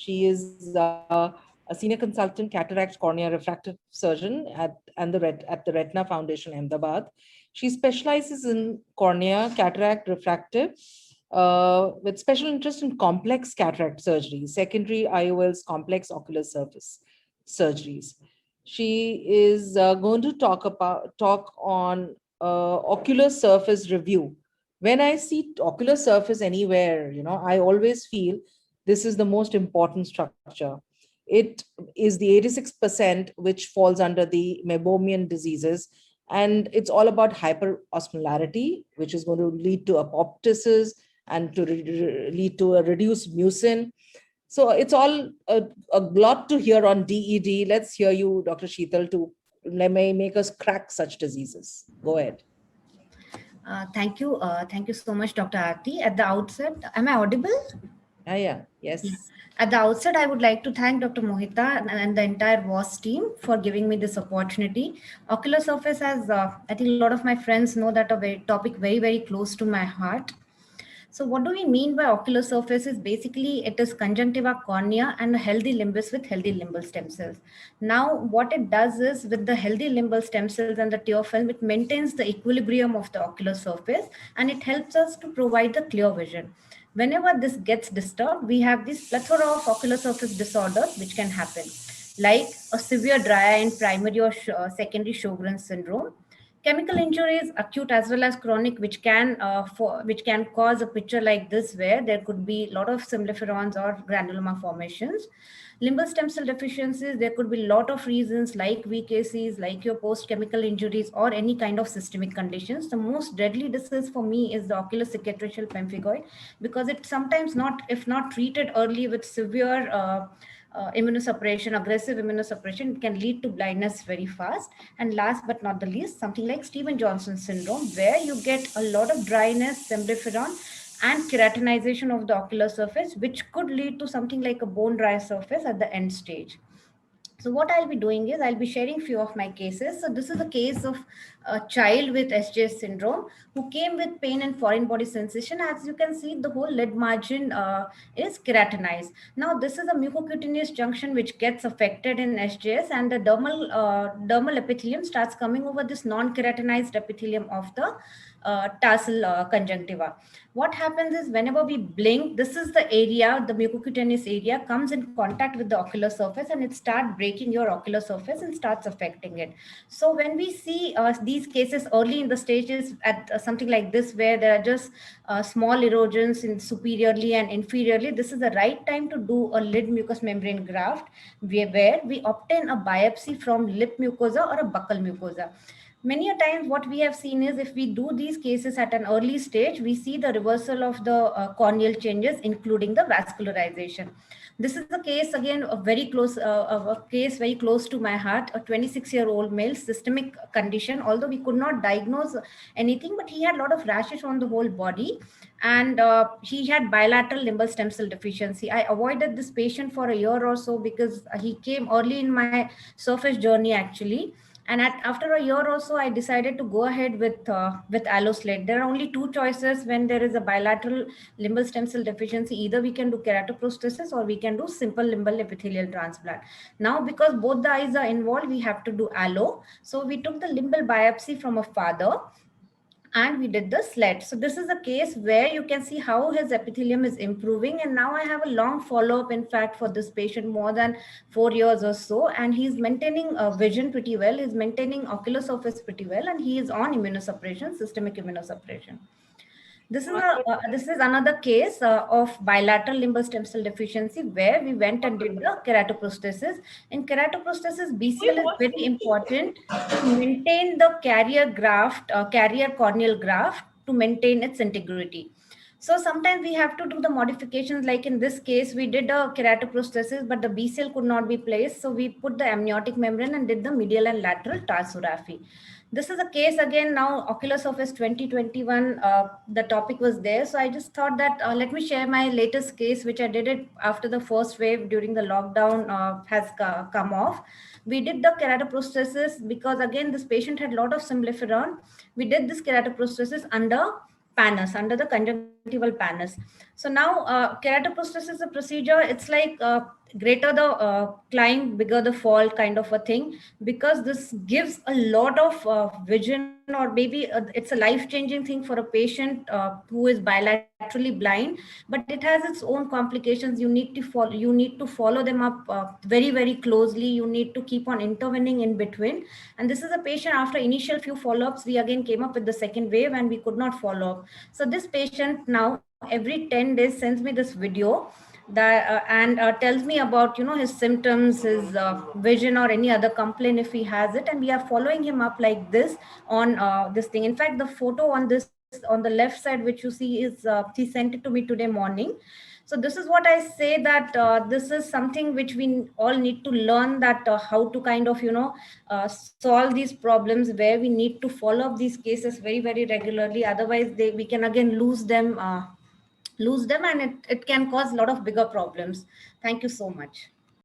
She is a senior consultant cataract cornea refractive surgeon at the Retina Foundation, Ahmedabad. She specializes in cornea, cataract, refractive, with special interest in complex cataract surgery, secondary IOLs, complex ocular surface surgeries. She is going to talk on ocular surface review. When I see ocular surface anywhere, I always feel this is the most important structure. It is the 86% which falls under the meibomian diseases, and it's all about hyperosmolarity, which is going to lead to apoptosis and to lead to a reduced mucin. So it's all a lot to hear on DED. Let's hear you, Dr. Sheetal, to make us crack such diseases. Go ahead. Thank you. Thank you so much, Dr. Aarti. At the outset, am I audible? Yeah. Yeah. Yes. At the outset, I would like to thank Dr. Mohita and the entire WAS team for giving me this opportunity. Ocular surface, as I think a lot of my friends know, that a topic very, very close to my heart. So what do we mean by ocular surface is basically it is conjunctiva cornea and a healthy limbus with healthy limbal stem cells. Now what it does is with the healthy limbal stem cells and the tear film, it maintains the equilibrium of the ocular surface and it helps us to provide the clear vision. Whenever this gets disturbed, we have this plethora of ocular surface disorders which can happen, like a severe dry eye in primary or secondary Sjogren's syndrome, chemical injuries, acute as well as chronic, which can cause a picture like this, where there could be a lot of symblepharons or granuloma formations. Limbal stem cell deficiencies, there could be a lot of reasons like VKCs, like your post-chemical injuries or any kind of systemic conditions. The most deadly disease for me is the ocular cicatricial pemphigoid, because it sometimes not, if not treated early with severe immunosuppression, aggressive immunosuppression, it can lead to blindness very fast. And last but not the least, something like Steven-Johnson syndrome, where you get a lot of dryness, symblepharon, and keratinization of the ocular surface, which could lead to something like a bone dry surface at the end stage. So what I'll be doing is I'll be sharing few of my cases. So this is a case of a child with SJS syndrome who came with pain and foreign body sensation. As you can see, the whole lid margin is keratinized. Now this is a mucocutaneous junction which gets affected in SJS, and the dermal epithelium starts coming over this non-keratinized epithelium of the tarsal conjunctiva. What happens is whenever we blink, this is the area, the mucocutaneous area comes in contact with the ocular surface and it starts breaking your ocular surface and starts affecting it. So when we see these cases early in the stages at something like this, where there are just small erosions in superiorly and inferiorly, this is the right time to do a lid mucous membrane graft, where we obtain a biopsy from lip mucosa or a buccal mucosa. Many a times what we have seen is if we do these cases at an early stage, we see the reversal of the corneal changes, including the vascularization. This is a case, again, a case very close to my heart, a 26-year-old male, systemic condition, although we could not diagnose anything, but he had a lot of rashes on the whole body, and he had bilateral limbal stem cell deficiency. I avoided this patient for a year or so because he came early in my surface journey actually. And after a year or so, I decided to go ahead with alloslate. There are only two choices when there is a bilateral limbal stem cell deficiency. Either we can do keratoprosthesis or we can do simple limbal epithelial transplant. Now, because both the eyes are involved, we have to do allo. So we took the limbal biopsy from a father and we did the slit. So this is a case where you can see how his epithelium is improving. And now I have a long follow-up, in fact, for this patient, more than 4 years or so. And he's maintaining vision pretty well. He's maintaining ocular surface pretty well. And he is on immunosuppression, systemic immunosuppression. This is another case of bilateral limbal stem cell deficiency, where we went and did the keratoprosthesis. In keratoprosthesis, BCL is very important to maintain the carrier corneal graft, to maintain its integrity. So sometimes we have to do the modifications, like in this case, we did a keratoprosthesis, but the BCL could not be placed. So we put the amniotic membrane and did the medial and lateral tarsorrhaphy. This is a case, again, now ocular surface 2021, the topic was there. So I just thought that let me share my latest case, which I did it after the first wave during the lockdown has come off. We did the keratoprosthesis because, again, this patient had a lot of symblepharon. We did this keratoprosthesis under pannus, under the conjunctival pannus. So now keratoprosthesis is a procedure. It's like greater the climb, bigger the fall kind of a thing, because this gives a lot of vision, or maybe it's a life-changing thing for a patient who is bilaterally blind, but it has its own complications. You need to follow them up very, very closely. You need to keep on intervening in between. And this is a patient, after initial few follow-ups, we again came up with the second wave and we could not follow up. So this patient now every 10 days sends me this video that and tells me about, you know, his symptoms, his vision, or any other complaint if he has it, and we are following him up like this on this thing. In fact, the photo on this, on the left side, which you see, is he sent it to me today morning. So this is what I say, that this is something which we all need to learn, that how to kind of, you know, solve these problems, where we need to follow up these cases very, very regularly. Otherwise we can again lose them, and it can cause a lot of bigger problems. Thank you so much.